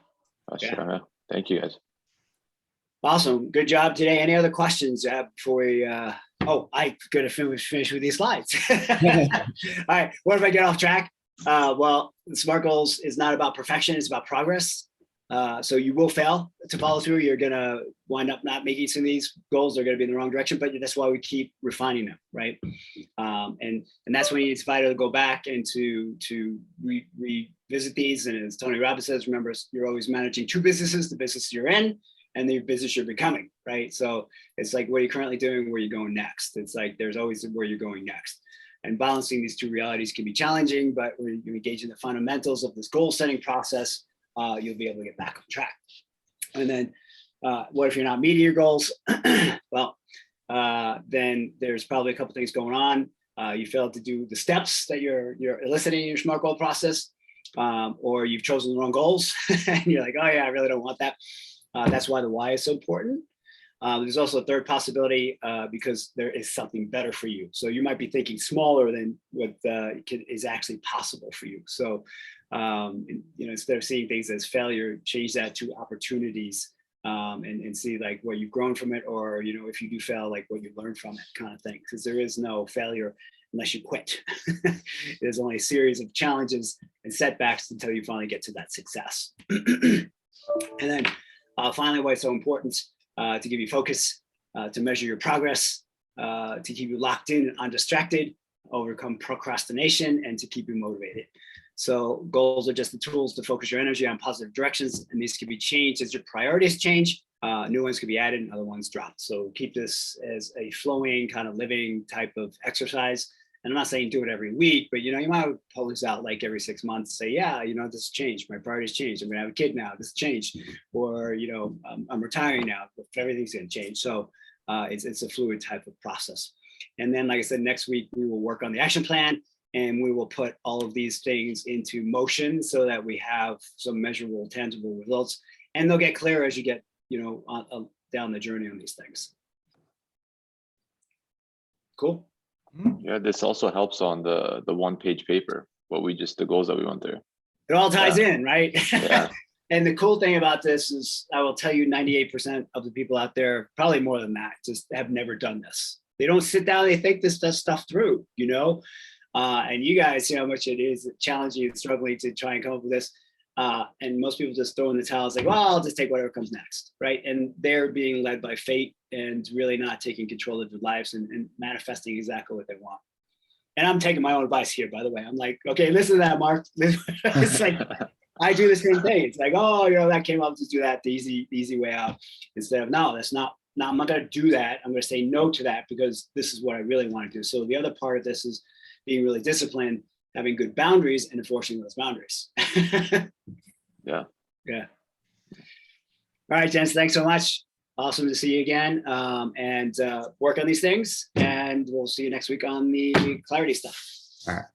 Sure. Thank you, guys. Awesome. Good job today. Any other questions before we, I gotta finish with these slides. All right, what if I get off track? Well, the SMART goals is not about perfection, it's about progress. So you will fail to follow through. You're gonna wind up not making some of these goals. They're gonna be in the wrong direction, but that's why we keep refining them, right? And that's when you decide to go back and to revisit these. And as Tony Robbins says, remember, you're always managing two businesses: the business you're in and the business you're becoming, right? So it's like what you're currently doing, where you're going next. It's like there's always where you're going next. And balancing these two realities can be challenging, but when you engage in the fundamentals of this goal setting process, you'll be able to get back on track. And then what if you're not meeting your goals? Well, then there's probably a couple things going on. You failed to do the steps that you're eliciting in your SMART goal process, or you've chosen the wrong goals and you're like, oh yeah, I really don't want that. That's why the why is so important. There's also a third possibility because there is something better for you. So you might be thinking smaller than what is actually possible for you. So, instead of seeing things as failure, change that to opportunities and see like what you've grown from it, or, if you do fail, like what you learned from it, kind of thing. Because there is no failure unless you quit. There's only a series of challenges and setbacks until you finally get to that success. And then finally, why it's so important to give you focus, to measure your progress, to keep you locked in and undistracted, overcome procrastination, and to keep you motivated. So goals are just the tools to focus your energy on positive directions, and these can be changed as your priorities change. New ones can be added and other ones dropped. So keep this as a flowing kind of living type of exercise. And I'm not saying do it every week, but you might pull this out like every 6 months, say, yeah, this changed. My priorities changed. I'm gonna have a kid now. This changed. Or, I'm retiring now. Everything's gonna change. So it's a fluid type of process. And then, like I said, next week, we will work on the action plan, and we will put all of these things into motion so that we have some measurable, tangible results, and they'll get clearer as you get, down the journey on these things. Cool. Yeah, this also helps on the 1-page paper, the goals that we went through. It all ties in, right? Yeah. And the cool thing about this is, I will tell you, 98% of the people out there, probably more than that, just have never done this. They don't sit down, they think this stuff through, and you guys see how much it is challenging and struggling to try and come up with this. And most people just throw in the towel. It's like, well, I'll just take whatever comes next, right? And they're being led by fate and really not taking control of their lives and manifesting exactly what they want. And I'm taking my own advice here, by the way. I'm like, okay, listen to that, Mark. It's like, I do the same thing. It's like, oh, that came up, just do that, the easy way out. Instead of, no, that's not, I'm not going to do that. I'm going to say no to that because this is what I really want to do. So the other part of this is being really disciplined, having good boundaries, and enforcing those boundaries. Yeah. All right, gents, thanks so much. Awesome to see you again, and work on these things. And we'll see you next week on the clarity stuff. All right.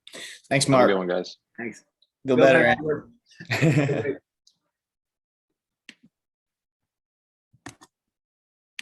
Thanks, Have a Mark. good one, guys. Thanks. Feel better.